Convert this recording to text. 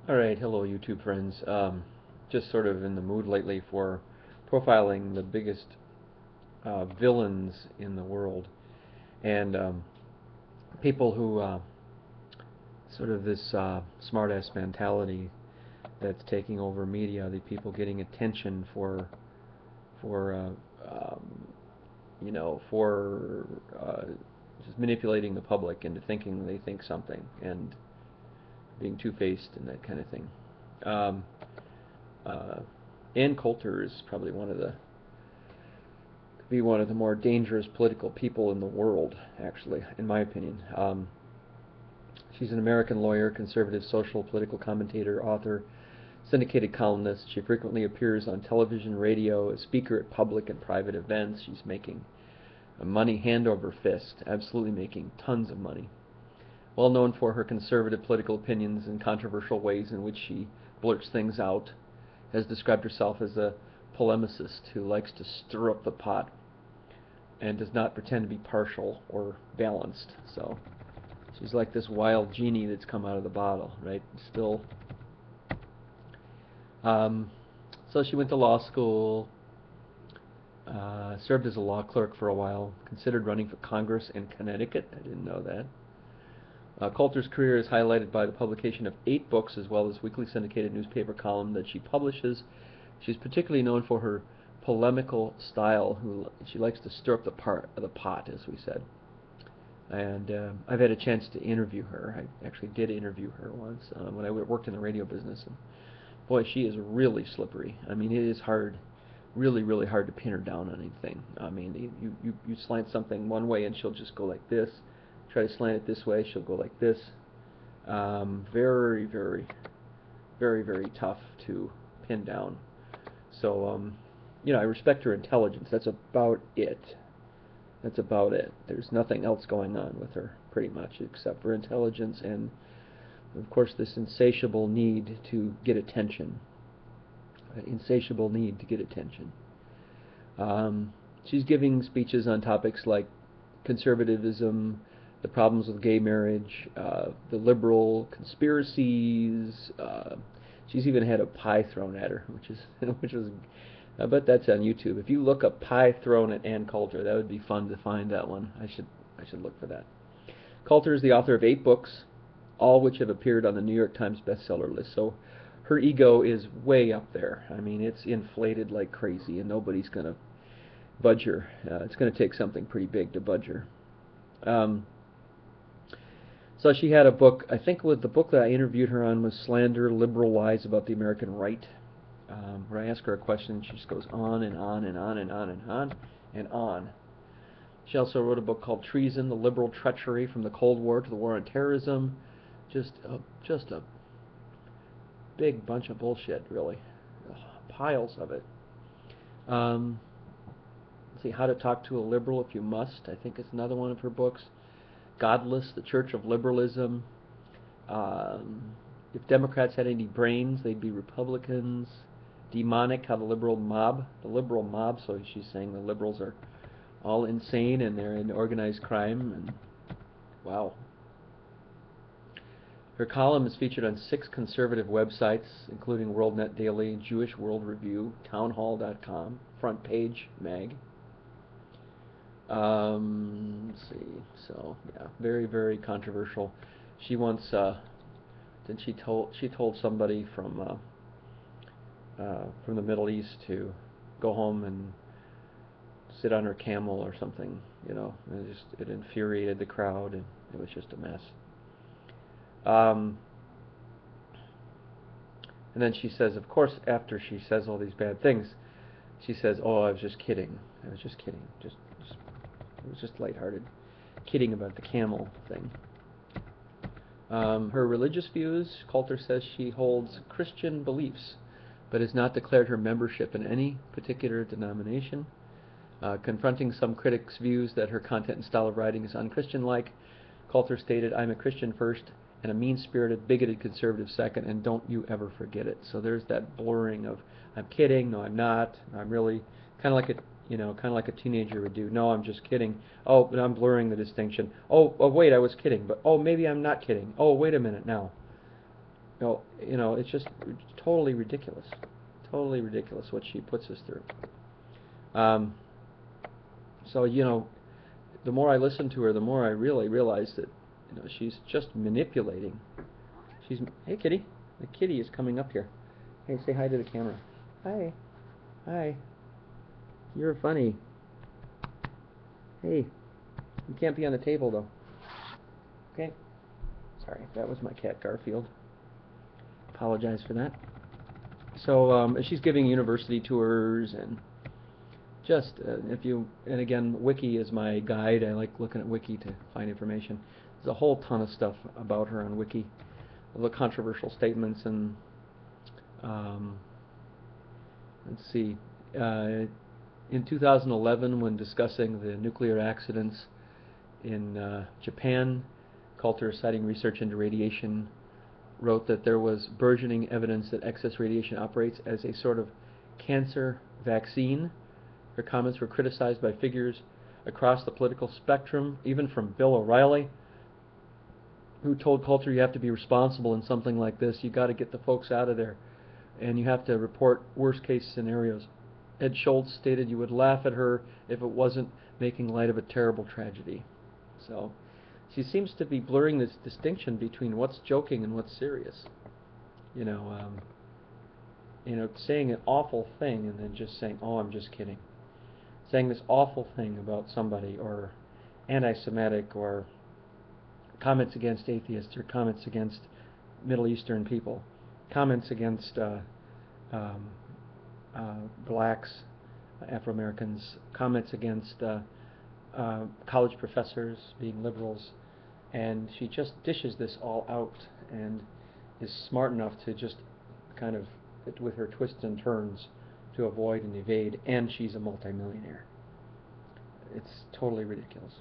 All right, hello YouTube friends. Just sort of in the mood lately for profiling the biggest villains in the world and people who sort of this smart-ass mentality that's taking over media. The people getting attention for for just manipulating the public into thinking they think something and being two-faced and that kind of thing. Um, uh, Ann Coulter is probably one of the more dangerous political people in the world, actually, in my opinion. She's an American lawyer, conservative social political commentator, author, syndicated columnist. She frequently appears on television, radio, a speaker at public and private events. She's making money hand over fist, absolutely making tons of money. Well known for her conservative political opinions and controversial ways in which she blurts things out, has described herself as a polemicist who likes to stir up the pot and does not pretend to be partial or balanced. So she's like this wild genie that's come out of the bottle, right? Still. Um, so she went to law school, served as a law clerk for a while, considered running for Congress in Connecticut. I didn't know that. Coulter's career is highlighted by the publication of 8 books as well as weekly syndicated newspaper column that she publishes. She's particularly known for her polemical style. She likes to stir up the pot, as we said. And I've had a chance to interview her. I actually did interview her once when I worked in the radio business. And boy, she is really slippery. I mean, it is hard, really, really hard to pin her down on anything. I mean, you slant something one way and she'll just go like this. Try to slant it this way, she'll go like this. Very, very, very, very tough to pin down. So, I respect her intelligence. That's about it. That's about it. There's nothing else going on with her, pretty much, except for intelligence and, of course, this insatiable need to get attention. Insatiable need to get attention. She's giving speeches on topics like conservatism, the problems with gay marriage, the liberal conspiracies. She's even had a pie thrown at her, which was. I bet that's on YouTube. If you look up pie thrown at Ann Coulter, that would be fun to find that one. I should look for that. Coulter is the author of 8 books, all which have appeared on the New York Times bestseller list. So her ego is way up there. I mean, it's inflated like crazy, and nobody's going to budge her. It's going to take something pretty big to budge her. So she had a book, I think the book that I interviewed her on was Slander, Liberal Lies About the American Right, where I ask her a question, she just goes on and on and on and on and on and on. She also wrote a book called Treason, The Liberal Treachery from the Cold War to the War on Terrorism. Just a big bunch of bullshit, really. Ugh, piles of it. Let's see, How to Talk to a Liberal If You Must, I think is another one of her books. Godless, The Church of Liberalism. If Democrats had any brains, they'd be Republicans. Demonic, How the Liberal Mob, so she's saying the liberals are all insane and they're in organized crime, and wow. Her column is featured on 6 conservative websites, including WorldNet Daily, Jewish World Review, townhall.com, Front Page Mag. Let's see. So yeah, very, very controversial. She once she told somebody from the Middle East to go home and sit on her camel or something. And it infuriated the crowd, and it was just a mess. And then she says, of course, after she says all these bad things, she says, "Oh, I was just kidding. I was just kidding. It was just lighthearted, kidding about the camel thing." Her religious views, Coulter says she holds Christian beliefs, but has not declared her membership in any particular denomination. Confronting some critics' views that her content and style of writing is unchristian-like, Coulter stated, "I'm a Christian first and a mean-spirited, bigoted conservative second, and don't you ever forget it." So there's that blurring of, I'm kidding, no, I'm not, I'm really, kind of like a teenager would do. No, I'm just kidding. Oh, but I'm blurring the distinction. Oh, wait, I was kidding, but oh, maybe I'm not kidding. Oh, wait a minute now. It's just totally ridiculous. Totally ridiculous what she puts us through. Um, so, the more I listen to her, the more I really realize that, she's just manipulating. Hey, kitty. The kitty is coming up here. Hey, say hi to the camera. Hi. Hi. You're funny. Hey, you can't be on the table, though. Okay? Sorry, that was my cat, Garfield. Apologize for that. So, she's giving university tours and just, and again, Wiki is my guide. I like looking at Wiki to find information. There's a whole ton of stuff about her on Wiki. The controversial statements and, um, let's see, in 2011, when discussing the nuclear accidents in Japan, Coulter, citing research into radiation, wrote that there was burgeoning evidence that excess radiation operates as a sort of cancer vaccine. Her comments were criticized by figures across the political spectrum, even from Bill O'Reilly, who told Coulter, you have to be responsible in something like this. You got to get the folks out of there, and you have to report worst case scenarios. Ed Schultz stated you would laugh at her if it wasn't making light of a terrible tragedy. So she seems to be blurring this distinction between what's joking and what's serious. You know, um, saying an awful thing and then just saying, "Oh, I'm just kidding." Saying this awful thing about somebody, or anti-Semitic, or comments against atheists, or comments against Middle Eastern people, comments against um, blacks, Afro-Americans, comments against college professors being liberals, and she just dishes this all out and is smart enough to just kind of, with her twists and turns, to avoid and evade, and she's a multimillionaire. It's totally ridiculous.